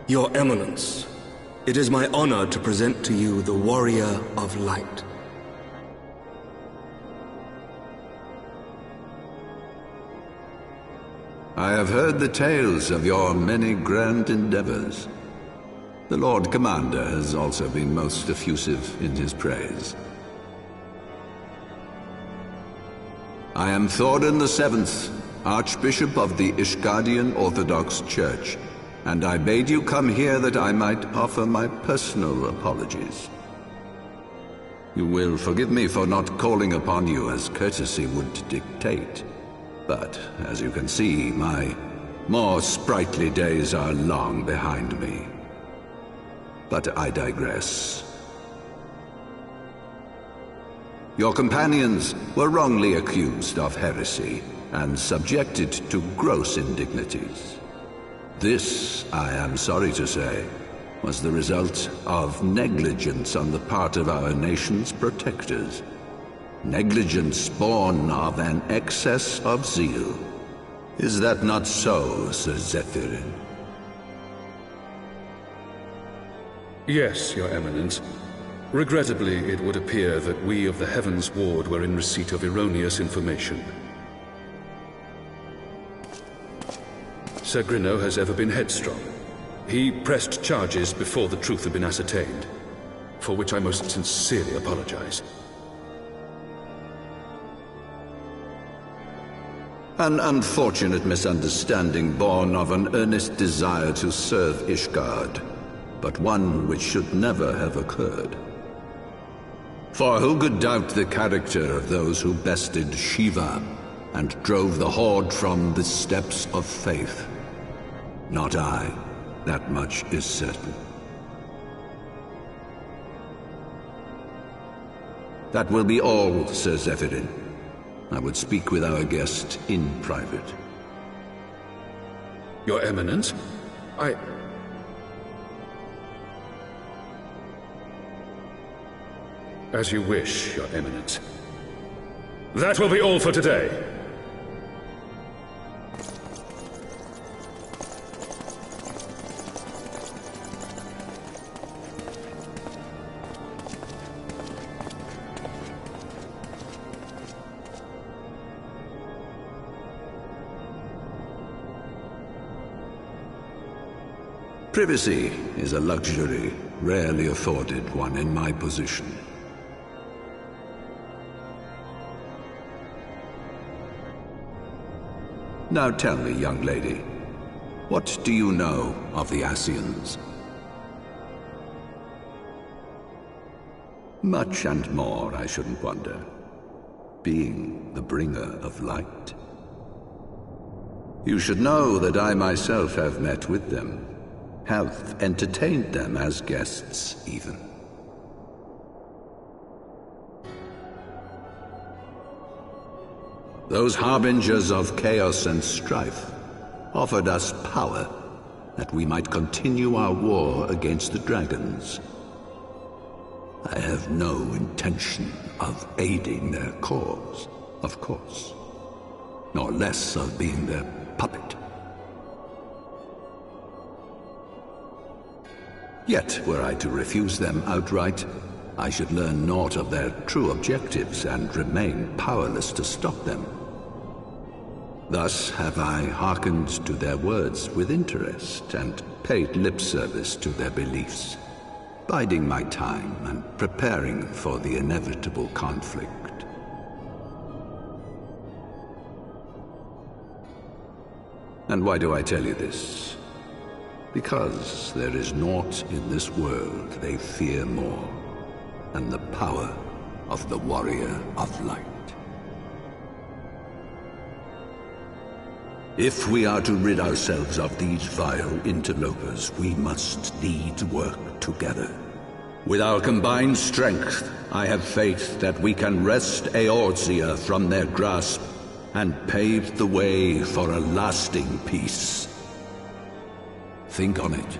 Your Eminence, it is my honor to present to you the Warrior of Light. I have heard the tales of your many grand endeavors. The Lord Commander has also been most effusive in his praise. I am Thorin VII, Archbishop of the Ishgardian Orthodox Church, and I bade you come here that I might offer my personal apologies. You will forgive me for not calling upon you as courtesy would dictate, but as you can see, my more sprightly days are long behind me. But I digress. Your companions were wrongly accused of heresy and subjected to gross indignities. This, I am sorry to say, was the result of negligence on the part of our nation's protectors. Negligence born of an excess of zeal. Is that not so, Sir Zephyrin? Yes, Your Eminence. Regrettably, it would appear that we of the Heavens Ward were in receipt of erroneous information. Sir Grinno has ever been headstrong. He pressed charges before the truth had been ascertained, for which I most sincerely apologize. An unfortunate misunderstanding born of an earnest desire to serve Ishgard, but one which should never have occurred. For who could doubt the character of those who bested Shiva and drove the Horde from the steps of faith? Not I. That much is certain. That will be all, Sir Zephyrin. I would speak with our guest in private. Your Eminence, As you wish, Your Eminence. That will be all for today. Privacy is a luxury rarely afforded one in my position. Now tell me, young lady, what do you know of the Ascians? Much and more, I shouldn't wonder, being the bringer of light. You should know that I myself have met with them, have entertained them as guests, even. Those harbingers of chaos and strife offered us power that we might continue our war against the dragons. I have no intention of aiding their cause, of course, nor less of being their puppet. Yet, were I to refuse them outright, I should learn naught of their true objectives and remain powerless to stop them. Thus have I hearkened to their words with interest and paid lip service to their beliefs, biding my time and preparing for the inevitable conflict. And why do I tell you this? Because there is naught in this world they fear more than the power of the Warrior of Light. If we are to rid ourselves of these vile interlopers, we must needs work together. With our combined strength, I have faith that we can wrest Eorzea from their grasp and pave the way for a lasting peace. Think on it.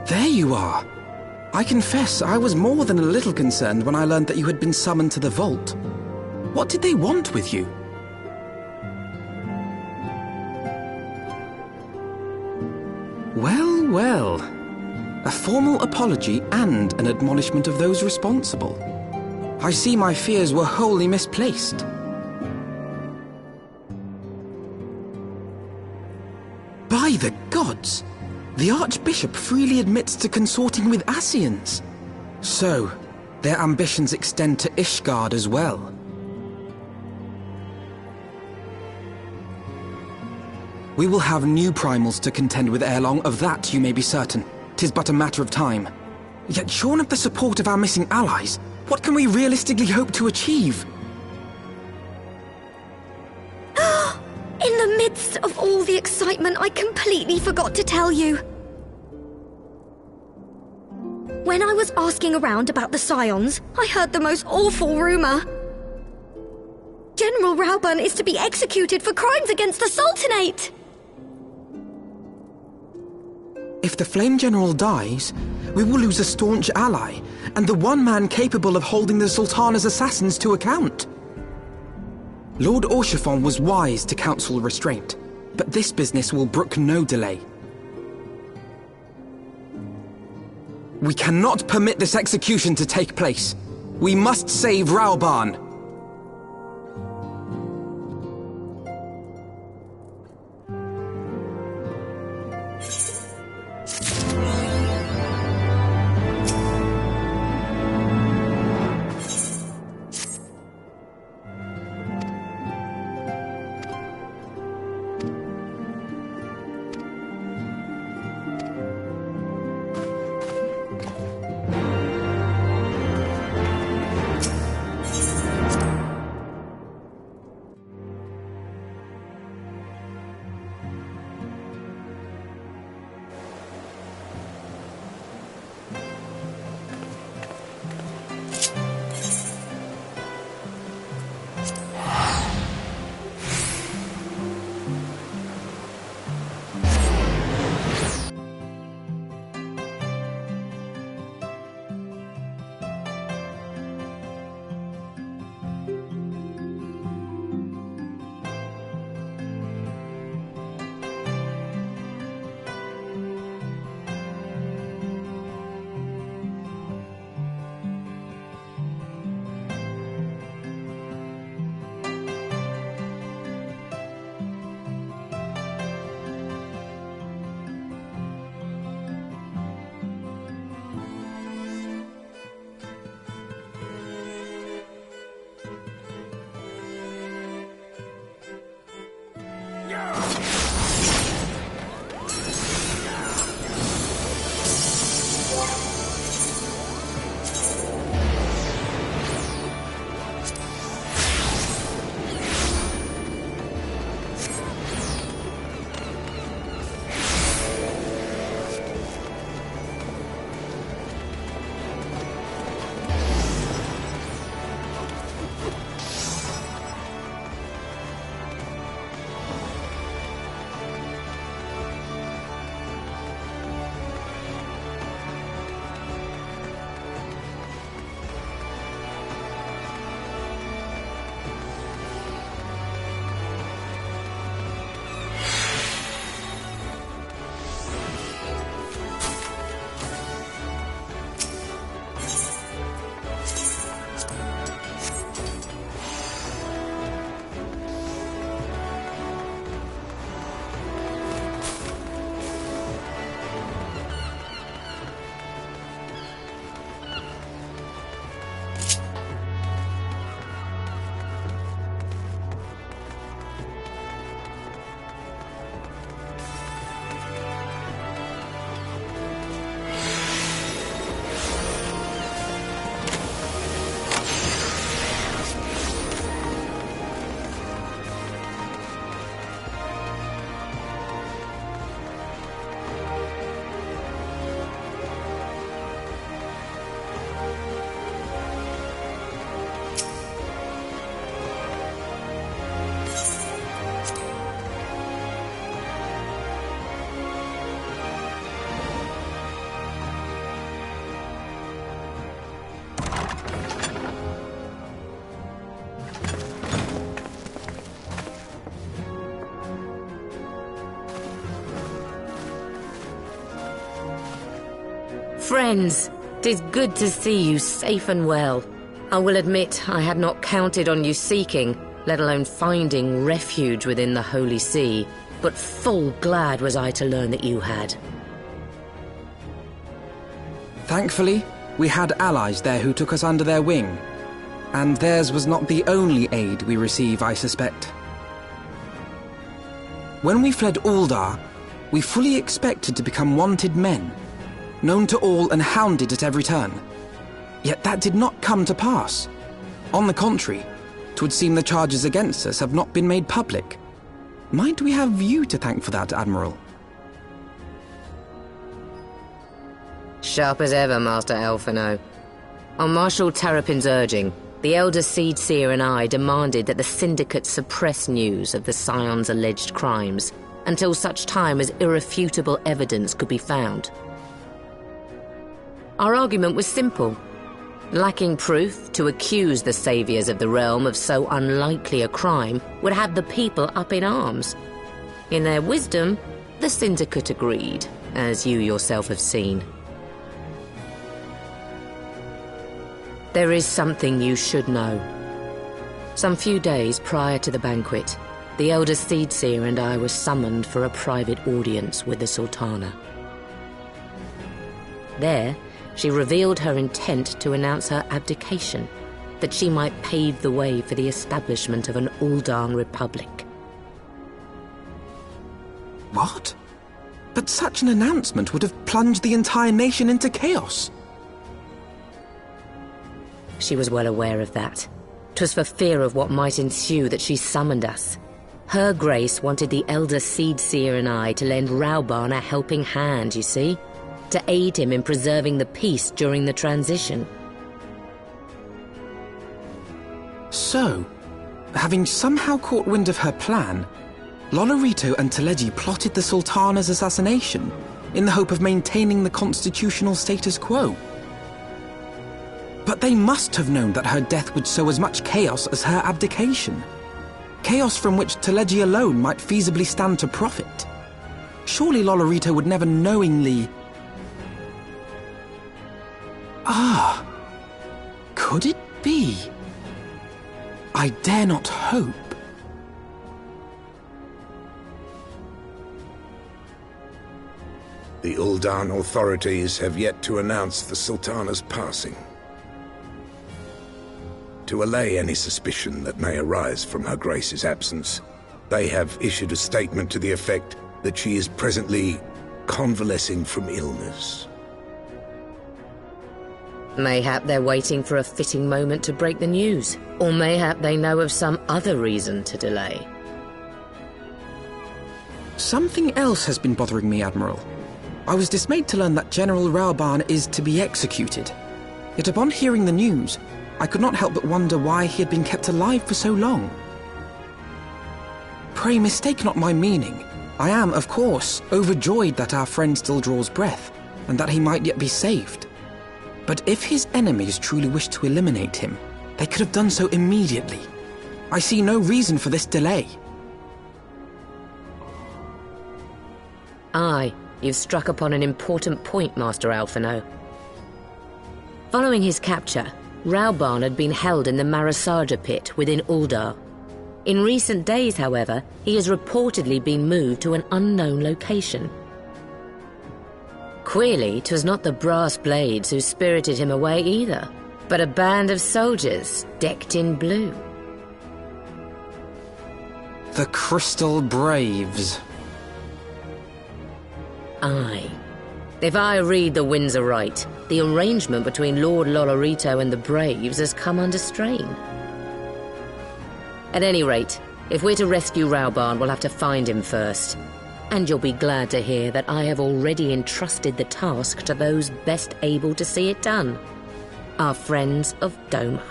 There you are. I confess I was more than a little concerned when I learned that you had been summoned to the vault. What did they want with you? Well, well. A formal apology and an admonishment of those responsible. I see my fears were wholly misplaced. By the gods! The Archbishop freely admits to consorting with Ascians. So, their ambitions extend to Ishgard as well. We will have new primals to contend with ere long, of that you may be certain. 'Tis but a matter of time. Yet shorn of the support of our missing allies, what can we realistically hope to achieve? In the midst of all the excitement, I completely forgot to tell you. When I was asking around about the Scions, I heard the most awful rumor. General Rauburn is to be executed for crimes against the Sultanate! If the Flame General dies, we will lose a staunch ally, and the one man capable of holding the Sultana's assassins to account. Lord Orchiphon was wise to counsel restraint, but this business will brook no delay. We cannot permit this execution to take place. We must save Rauburn. Friends, 'tis good to see you safe and well. I will admit I had not counted on you seeking, let alone finding refuge within the Holy See, but full glad was I to learn that you had. Thankfully, we had allies there who took us under their wing. And theirs was not the only aid we receive, I suspect. When we fled Uldar, we fully expected to become wanted men, known to all and hounded at every turn. Yet that did not come to pass. On the contrary, 'twould seem the charges against us have not been made public. Might we have you to thank for that, Admiral? Sharp as ever, Master Alphino. On Marshal Terrapin's urging, the Elder Seed Seer and I demanded that the Syndicate suppress news of the Scion's alleged crimes until such time as irrefutable evidence could be found. Our argument was simple. Lacking proof, to accuse the saviors of the realm of so unlikely a crime would have the people up in arms. In their wisdom, the Syndicate agreed, as you yourself have seen. There is something you should know. Some few days prior to the banquet, the Elder Seed Seer and I were summoned for a private audience with the Sultana. There, she revealed her intent to announce her abdication, that she might pave the way for the establishment of an Uldan Republic. What? But such an announcement would have plunged the entire nation into chaos. She was well aware of that. 'Twas for fear of what might ensue that she summoned us. Her Grace wanted the Elder Seed Seer and I to lend Rauban a helping hand, you see? To aid him in preserving the peace during the transition. So, having somehow caught wind of her plan, Lolorito and Teleji plotted the Sultana's assassination in the hope of maintaining the constitutional status quo. But they must have known that her death would sow as much chaos as her abdication. Chaos from which Teleji alone might feasibly stand to profit. Surely Lolorito would never knowingly... Ah, could it be? I dare not hope. The Uldan authorities have yet to announce the Sultana's passing. To allay any suspicion that may arise from Her Grace's absence, they have issued a statement to the effect that she is presently convalescing from illness. Mayhap they're waiting for a fitting moment to break the news, or mayhap they know of some other reason to delay. Something else has been bothering me, Admiral. I was dismayed to learn that General Rauban is to be executed. Yet upon hearing the news, I could not help but wonder why he had been kept alive for so long. Pray mistake not my meaning. I am, of course, overjoyed that our friend still draws breath, and that he might yet be saved. But if his enemies truly wished to eliminate him, they could have done so immediately. I see no reason for this delay. Aye, you've struck upon an important point, Master Alphino. Following his capture, Rauban had been held in the Marasaja pit within Uldar. In recent days, however, he has reportedly been moved to an unknown location. Queerly, 'twas not the brass blades who spirited him away either, but a band of soldiers decked in blue. The Crystal Braves. Aye. If I read the winds aright, the arrangement between Lord Lolorito and the Braves has come under strain. At any rate, if we're to rescue Rauban, we'll have to find him first. And you'll be glad to hear that I have already entrusted the task to those best able to see it done. Our friends of Doma.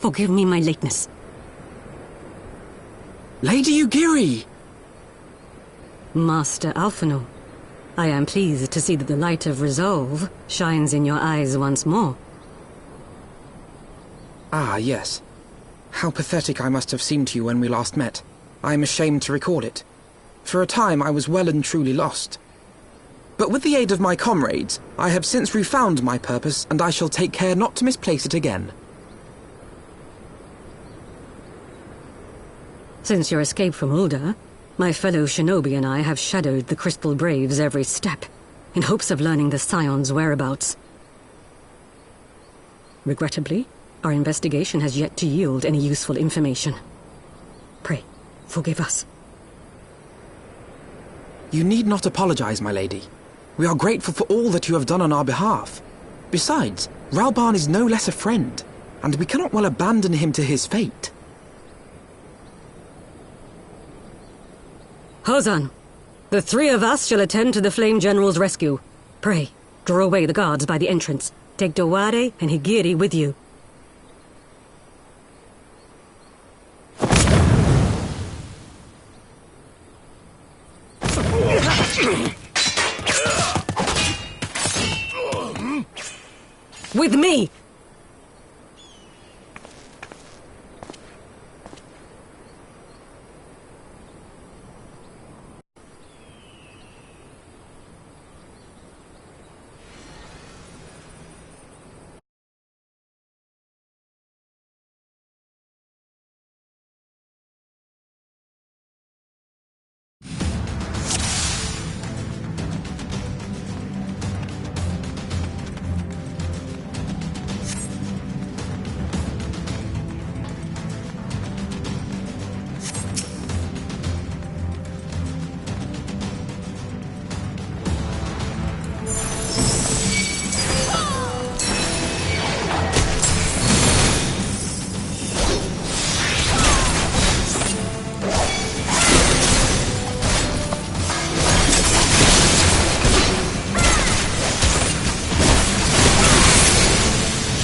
Forgive me my lateness. Lady Ugiri! Master Alphino, I am pleased to see that the light of resolve shines in your eyes once more. Ah, yes. How pathetic I must have seemed to you when we last met. I am ashamed to recall it. For a time I was well and truly lost. But with the aid of my comrades, I have since refound my purpose, and I shall take care not to misplace it again. Since your escape from Ulda, my fellow shinobi and I have shadowed the Crystal Braves every step, in hopes of learning the Scion's whereabouts. Regrettably, our investigation has yet to yield any useful information. Pray, forgive us. You need not apologize, my lady. We are grateful for all that you have done on our behalf. Besides, Ralban is no less a friend, and we cannot well abandon him to his fate. Hozan, the three of us shall attend to the Flame General's rescue. Pray, draw away the guards by the entrance. Take Dowade and Higiri with you. With me!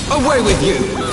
Away with you!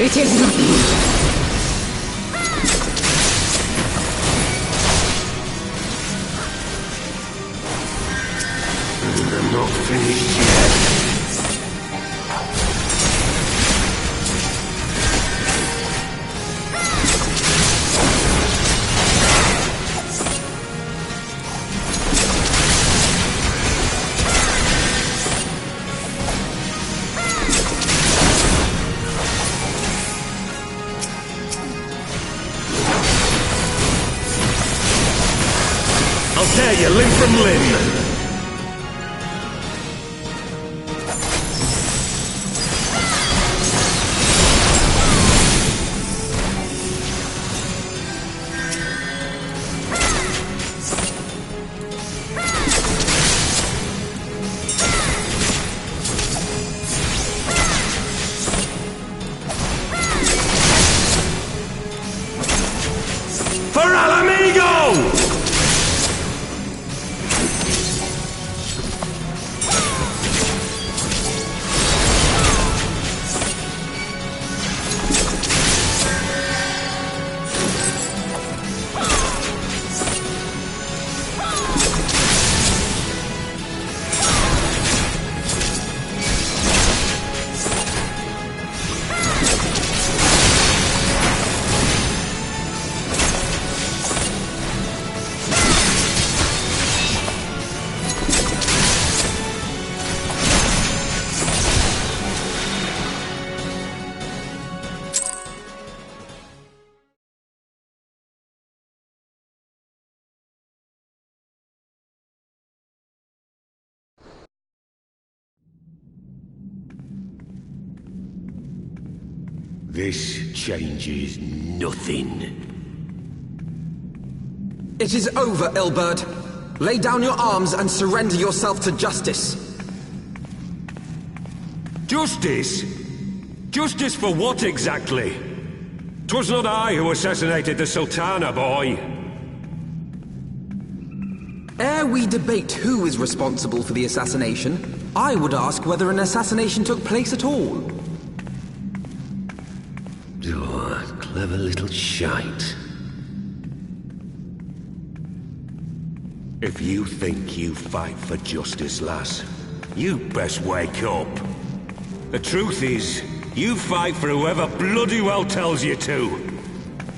It is nothing. I'm not finished yet. I'll tear you limb from limb! This changes nothing. It is over, Ilberd. Lay down your arms and surrender yourself to justice. Justice? Justice for what exactly? 'Twas not I who assassinated the Sultana, boy. Ere we debate who is responsible for the assassination, I would ask whether an assassination took place at all. Oh, clever little shite. If you think you fight for justice, lass, you best wake up. The truth is, you fight for whoever bloody well tells you to.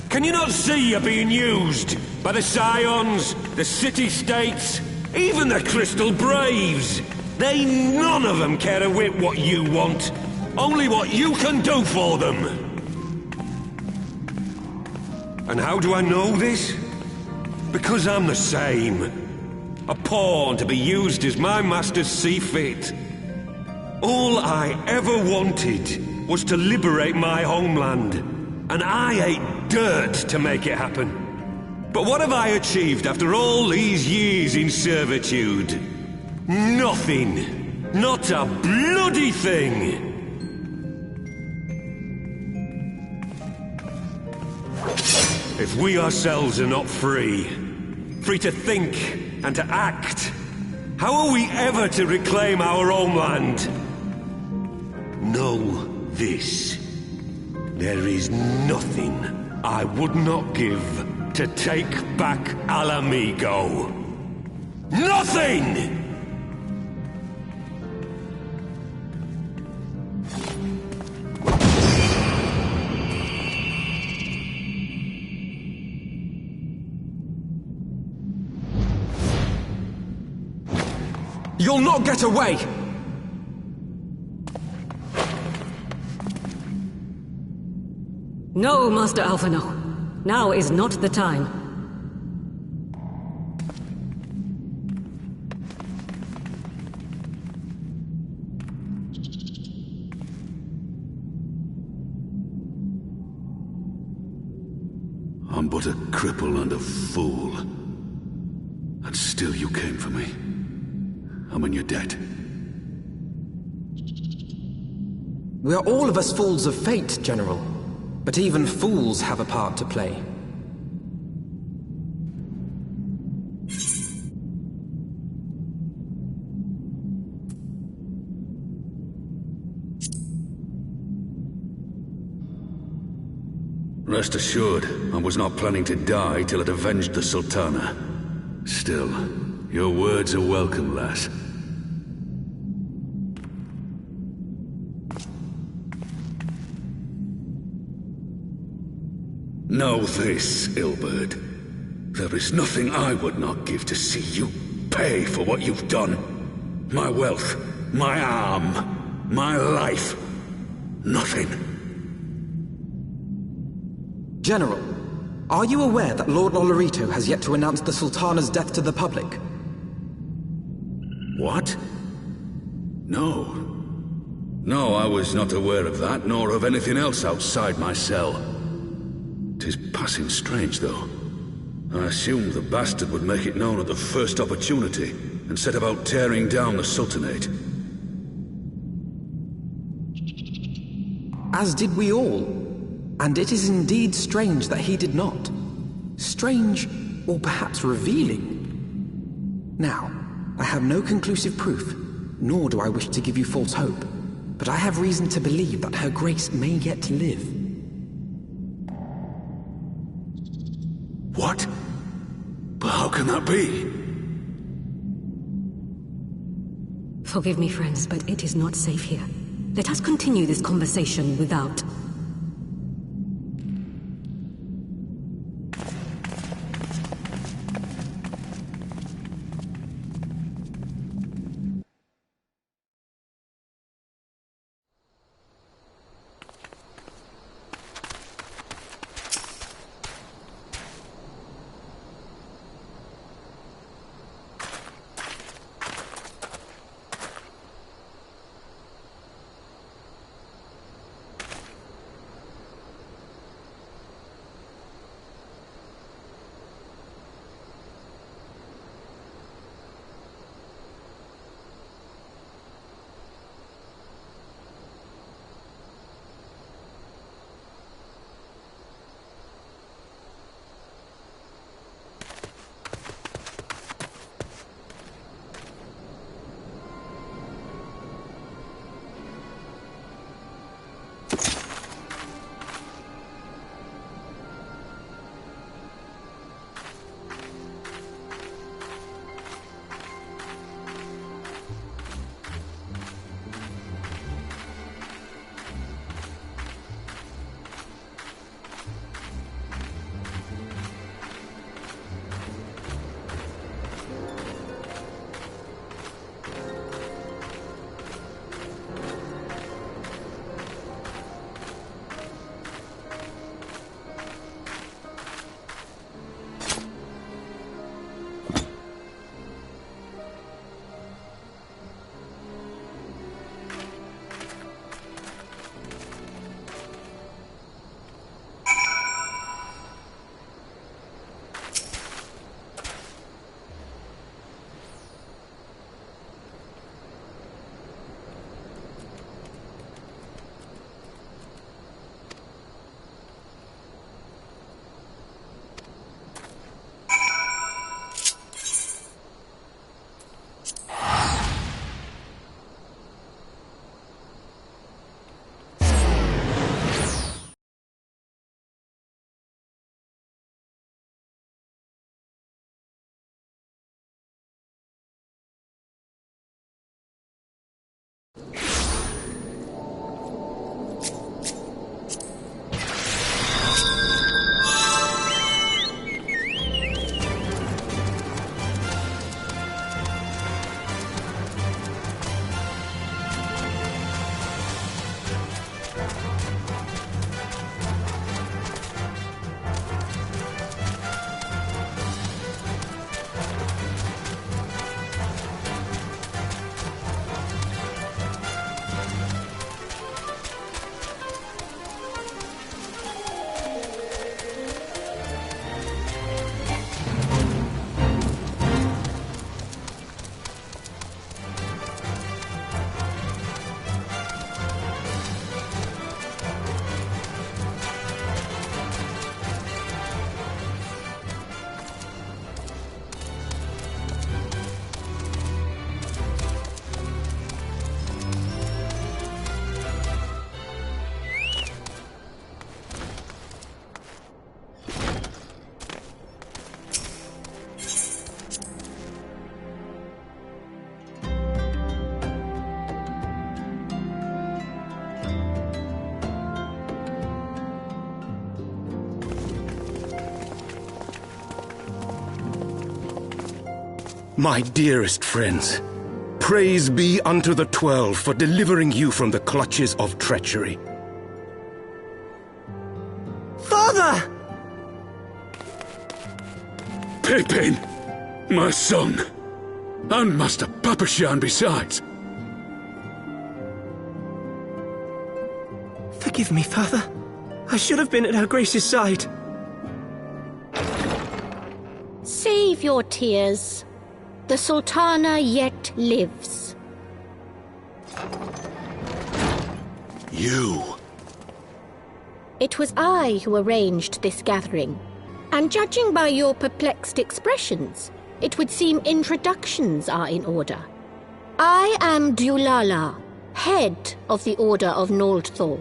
Can you not see you're being used? By the Scions, the City-States, even the Crystal Braves. They none of them care a whit what you want. Only what you can do for them. And how do I know this? Because I'm the same. A pawn to be used as my masters see fit. All I ever wanted was to liberate my homeland. And I ate dirt to make it happen. But what have I achieved after all these years in servitude? Nothing. Not a bloody thing. If we ourselves are not free, free to think and to act, how are we ever to reclaim our homeland? Know this. There is nothing I would not give to take back Alamigo. Nothing! You'll not get away! No, Master Alphino. Now is not the time. I'm but a cripple and a fool. And still you came for me. I'm in your debt. We are all of us fools of fate, General. But even fools have a part to play. Rest assured, I was not planning to die till it avenged the Sultana. Still, your words are welcome, lass. Know this, Ilberd. There is nothing I would not give to see you pay for what you've done. My wealth, my arm, my life. Nothing. General, are you aware that Lord Olorito has yet to announce the Sultana's death to the public? What? No. No, I was not aware of that, nor of anything else outside my cell. 'Tis passing strange, though. I assumed the bastard would make it known at the first opportunity, and set about tearing down the Sultanate. As did we all. And it is indeed strange that he did not. Strange, or perhaps revealing. Now, I have no conclusive proof, nor do I wish to give you false hope, but I have reason to believe that Her Grace may yet live. What? But how can that be? Forgive me, friends, but it is not safe here. Let us continue this conversation without... My dearest friends, praise be unto the 12 for delivering you from the clutches of treachery. Father! Pippin! My son! And Master Papashan besides! Forgive me, Father. I should have been at Her Grace's side. Save your tears. The Sultana yet lives. You! It was I who arranged this gathering, and judging by your perplexed expressions, it would seem introductions are in order. I am Dulala, head of the Order of Noldthal,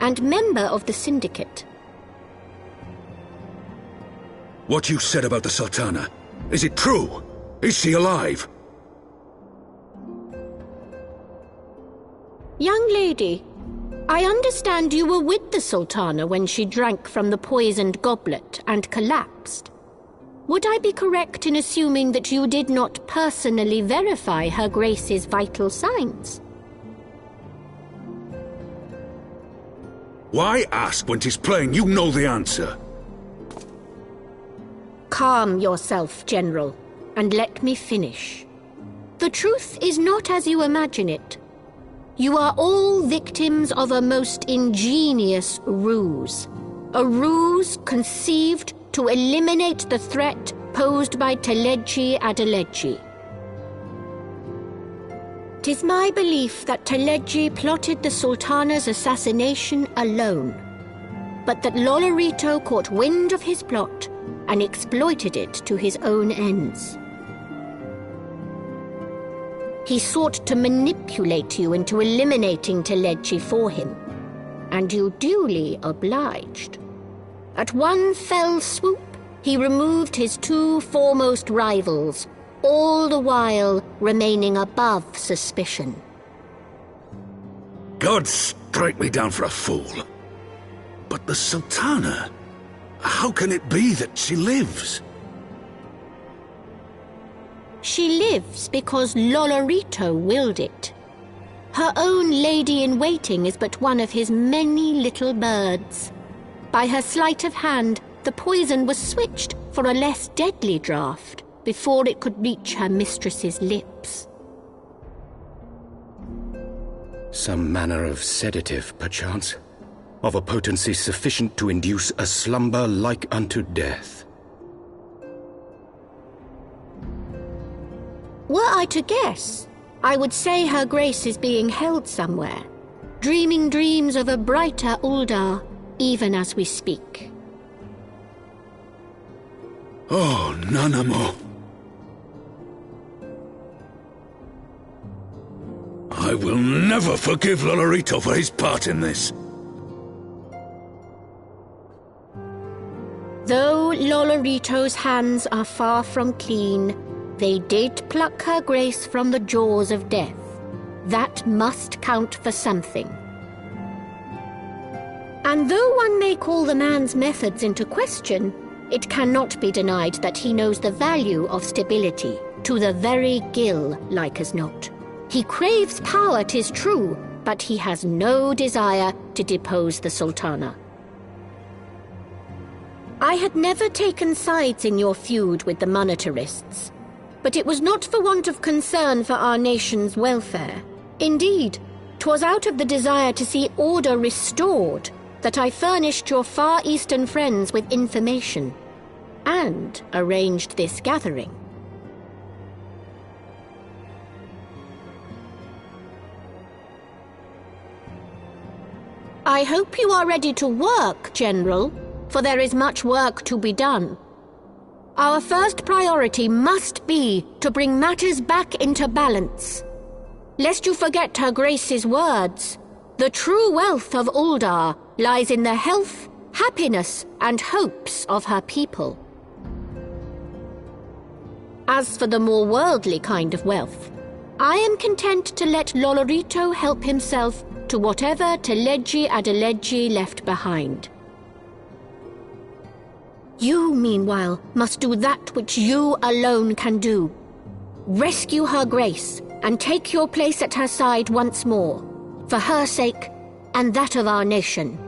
and member of the Syndicate. What you said about the Sultana, is it true? Is she alive? Young lady, I understand you were with the Sultana when she drank from the poisoned goblet and collapsed. Would I be correct in assuming that you did not personally verify Her Grace's vital signs? Why ask when 'tis plain you know the answer? Calm yourself, General, and let me finish. The truth is not as you imagine it. You are all victims of a most ingenious ruse. A ruse conceived to eliminate the threat posed by Teleji Adeleji. 'Tis my belief that Teleji plotted the Sultana's assassination alone, but that Lolorito caught wind of his plot and exploited it to his own ends. He sought to manipulate you into eliminating Teleji for him, and you duly obliged. At one fell swoop, he removed his two foremost rivals, all the while remaining above suspicion. God strike me down for a fool. But the Sultana, how can it be that she lives? She lives because Lolorito willed it. Her own lady-in-waiting is but one of his many little birds. By her sleight of hand, the poison was switched for a less deadly draught before it could reach her mistress's lips. Some manner of sedative, perchance, of a potency sufficient to induce a slumber like unto death. Were I to guess, I would say Her Grace is being held somewhere, dreaming dreams of a brighter Uldar, even as we speak. Oh, Nanamo. I will never forgive Lolorito for his part in this. Though Lolorito's hands are far from clean, they did pluck Her Grace from the jaws of death. That must count for something. And though one may call the man's methods into question, it cannot be denied that he knows the value of stability, to the very gill, like as not. He craves power, 'tis true, but he has no desire to depose the Sultana. I had never taken sides in your feud with the monetarists, but it was not for want of concern for our nation's welfare. Indeed, 'twas out of the desire to see order restored that I furnished your Far Eastern friends with information, and arranged this gathering. I hope you are ready to work, General, for there is much work to be done. Our first priority must be to bring matters back into balance. Lest you forget Her Grace's words, the true wealth of Uldar lies in the health, happiness, and hopes of her people. As for the more worldly kind of wealth, I am content to let Lolorito help himself to whatever Teleji Adeleji left behind. You, meanwhile, must do that which you alone can do. Rescue Her Grace, and take your place at her side once more, for her sake and that of our nation.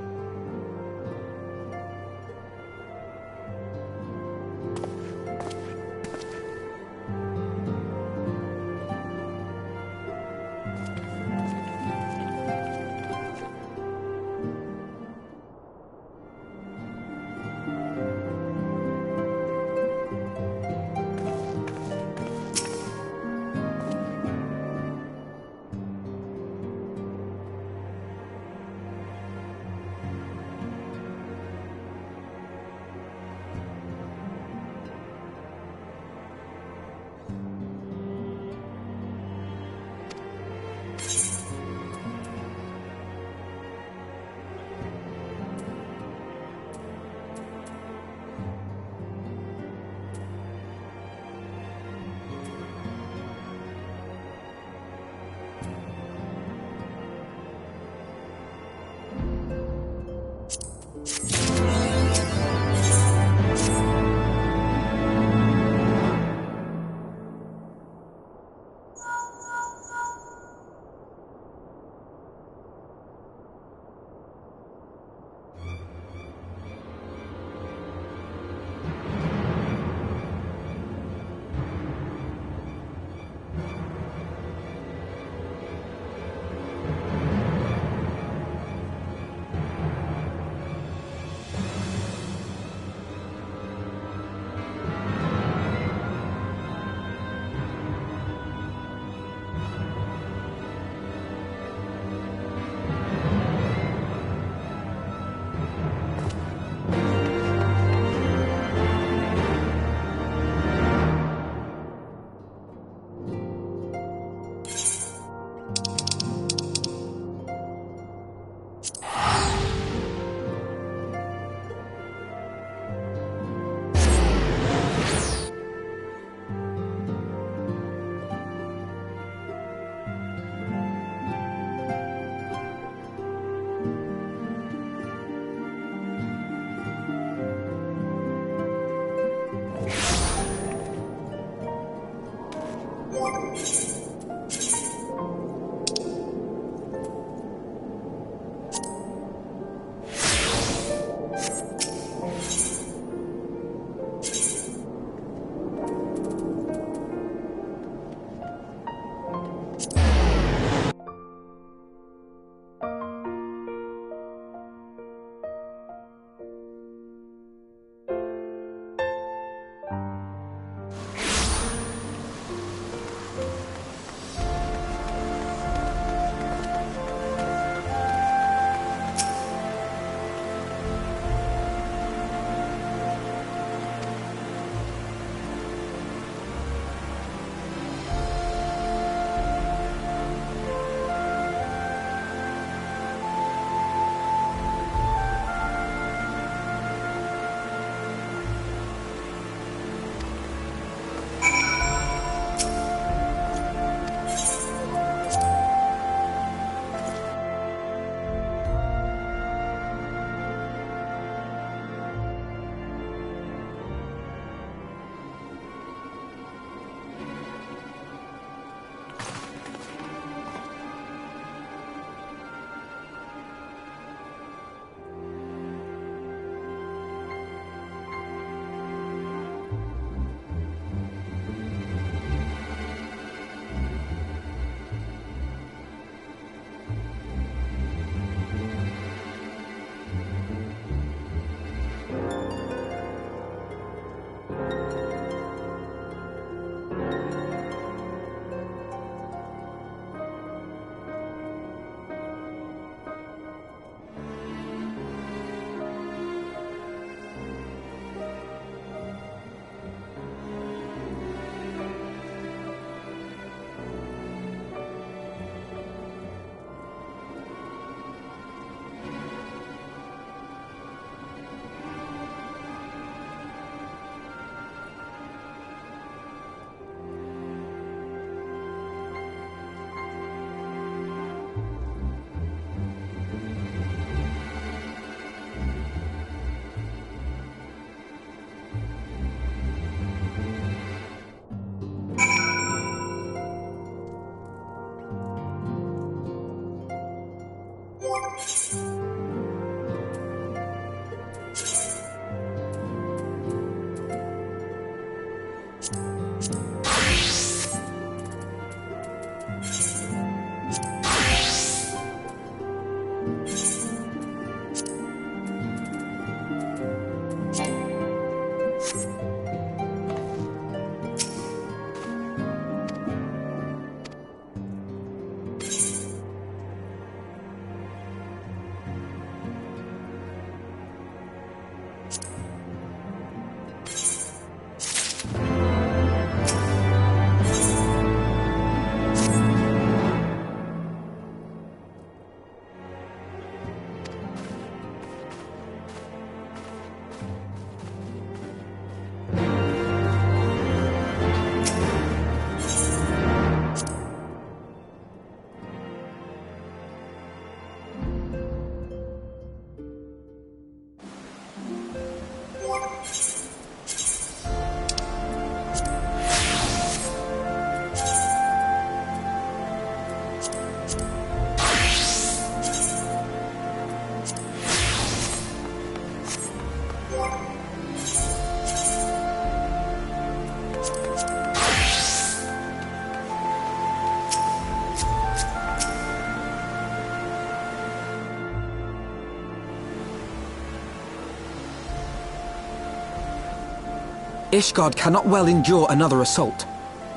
Ishgard cannot well endure another assault.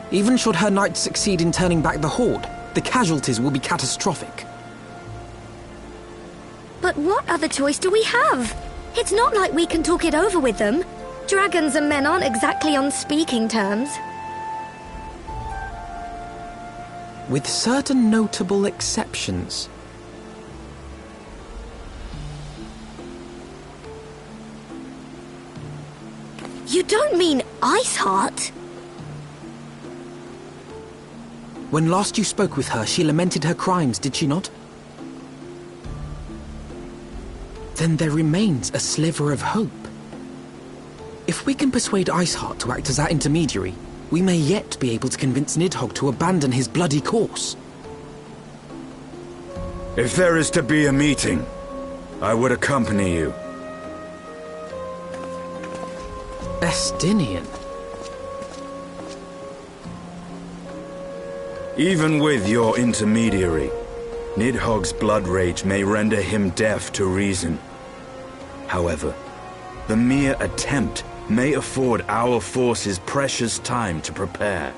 Even should her knights succeed in turning back the Horde, the casualties will be catastrophic. But what other choice do we have? It's not like we can talk it over with them. Dragons and men aren't exactly on speaking terms. With certain notable exceptions. You don't mean Iceheart? When last you spoke with her, she lamented her crimes, did she not? Then there remains a sliver of hope. If we can persuade Iceheart to act as our intermediary, we may yet be able to convince Nidhogg to abandon his bloody course. If there is to be a meeting, I would accompany you. Estinian. Even with your intermediary, Nidhogg's blood rage may render him deaf to reason. However, the mere attempt may afford our forces precious time to prepare.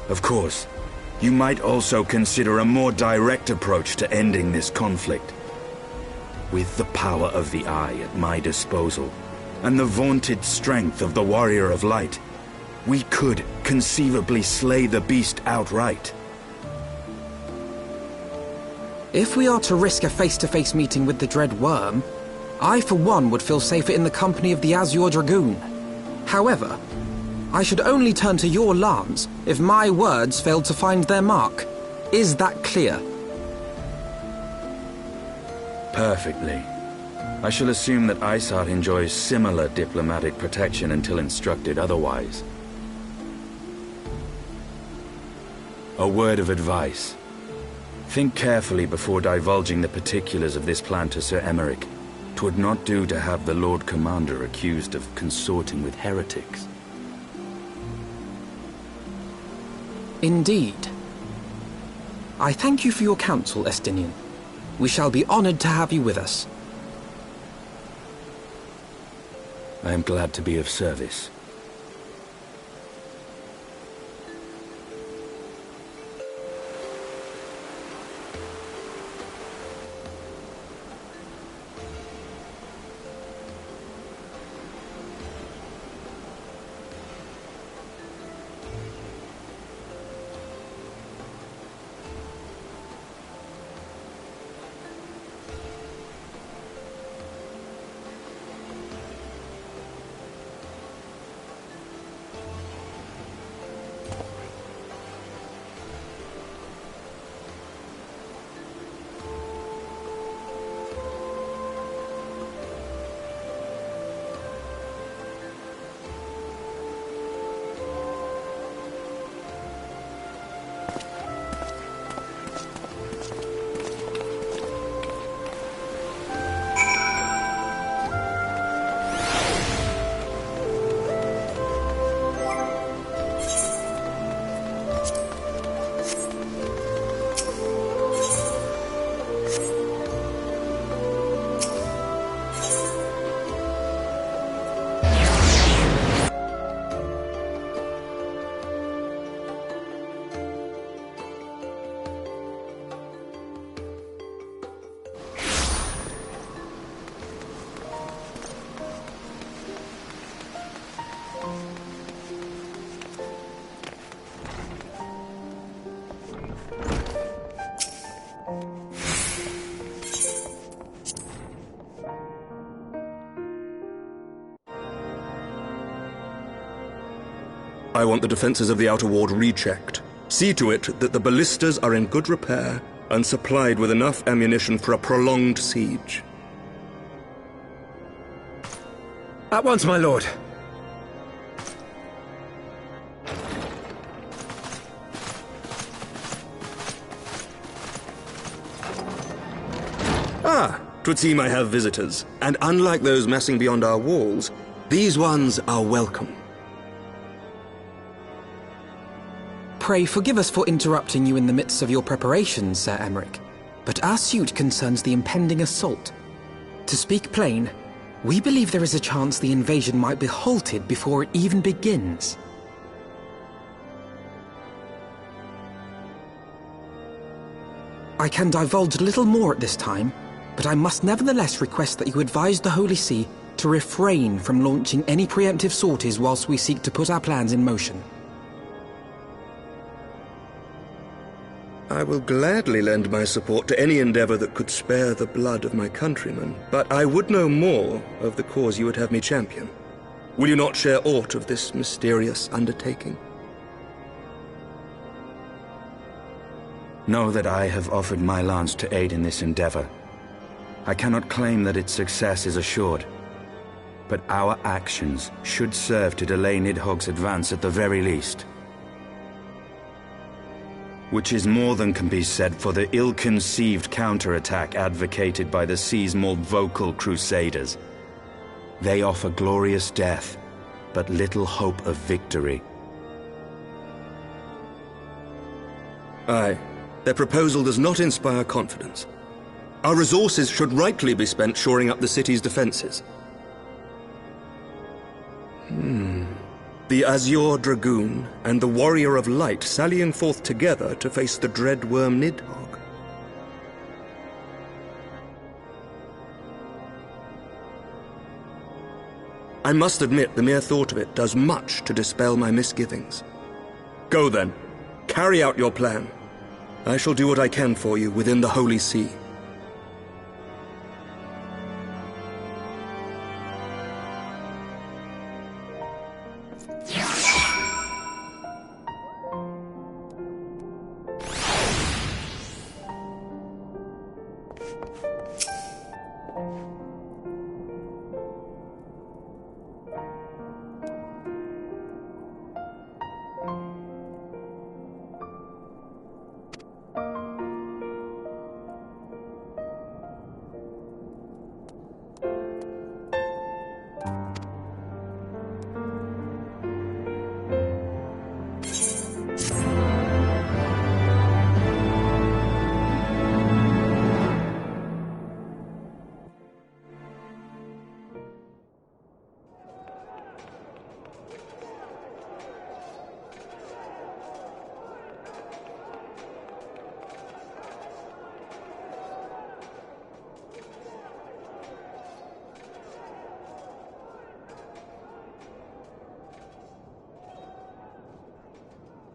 Of course, you might also consider a more direct approach to ending this conflict. With the power of the Eye at my disposal, and the vaunted strength of the Warrior of Light, we could conceivably slay the beast outright. If we are to risk a face-to-face meeting with the Dread Worm, I for one would feel safer in the company of the Azure Dragoon. However, I should only turn to your lance if my words failed to find their mark. Is that clear? Perfectly. I shall assume that Iceheart enjoys similar diplomatic protection until instructed otherwise. A word of advice. Think carefully before divulging the particulars of this plan to Sir Emeric. 'Twould not do to have the Lord Commander accused of consorting with heretics. Indeed. I thank you for your counsel, Estinian. We shall be honored to have you with us. I am glad to be of service. I want the defenses of the outer ward rechecked. See to it that the ballistas are in good repair and supplied with enough ammunition for a prolonged siege. At once, my lord. Ah, 'twould seem I have visitors, and unlike those massing beyond our walls, these ones are welcome. Pray forgive us for interrupting you in the midst of your preparations, Sir Emmerich, but our suit concerns the impending assault. To speak plain, we believe there is a chance the invasion might be halted before it even begins. I can divulge little more at this time, but I must nevertheless request that you advise the Holy See to refrain from launching any preemptive sorties whilst we seek to put our plans in motion. I will gladly lend my support to any endeavor that could spare the blood of my countrymen, but I would know more of the cause you would have me champion. Will you not share aught of this mysterious undertaking? Know that I have offered my lance to aid in this endeavor. I cannot claim that its success is assured, but our actions should serve to delay Nidhogg's advance at the very least. Which is more than can be said for the ill-conceived counterattack advocated by the Sea's more vocal crusaders. They offer glorious death, but little hope of victory. Aye, their proposal does not inspire confidence. Our resources should rightly be spent shoring up the city's defenses. The Azure Dragoon and the Warrior of Light sallying forth together to face the dread worm Nidhogg. I must admit the mere thought of it does much to dispel my misgivings. Go then, carry out your plan. I shall do what I can for you within the Holy See.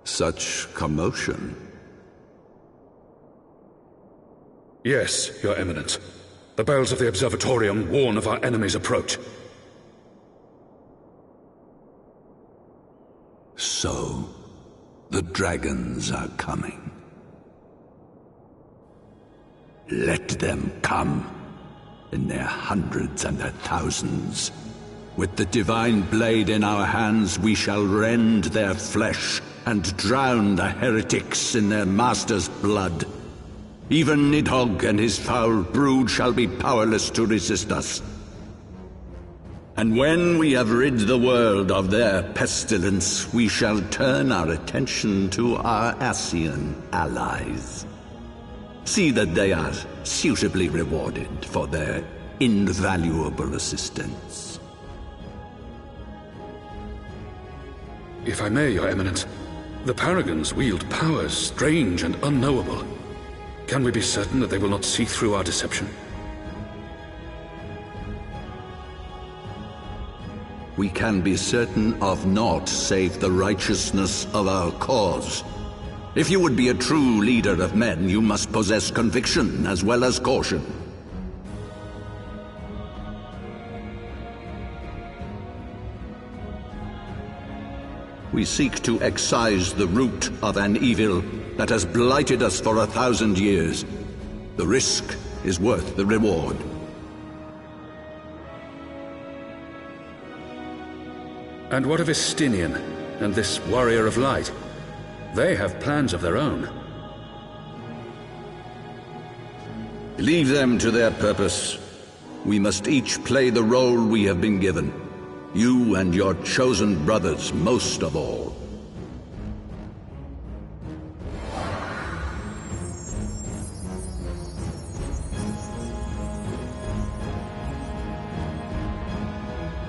Such commotion. Yes, Your Eminence. The bells of the Observatorium warn of our enemy's approach. So, the dragons are coming. Let them come, in their hundreds and their thousands. With the divine blade in our hands, we shall rend their flesh and drown the heretics in their master's blood. Even Nidhogg and his foul brood shall be powerless to resist us. And when we have rid the world of their pestilence, we shall turn our attention to our Ascian allies. See that they are suitably rewarded for their invaluable assistance. If I may, Your Eminence, the Paragons wield powers strange and unknowable. Can we be certain that they will not see through our deception? We can be certain of naught save the righteousness of our cause. If you would be a true leader of men, you must possess conviction as well as caution. We seek to excise the root of an evil that has blighted us for 1,000 years. The risk is worth the reward. And what of Estinian and this Warrior of Light? They have plans of their own. Leave them to their purpose. We must each play the role we have been given. You and your chosen brothers most of all.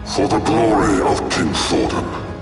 For the glory of King Thordan.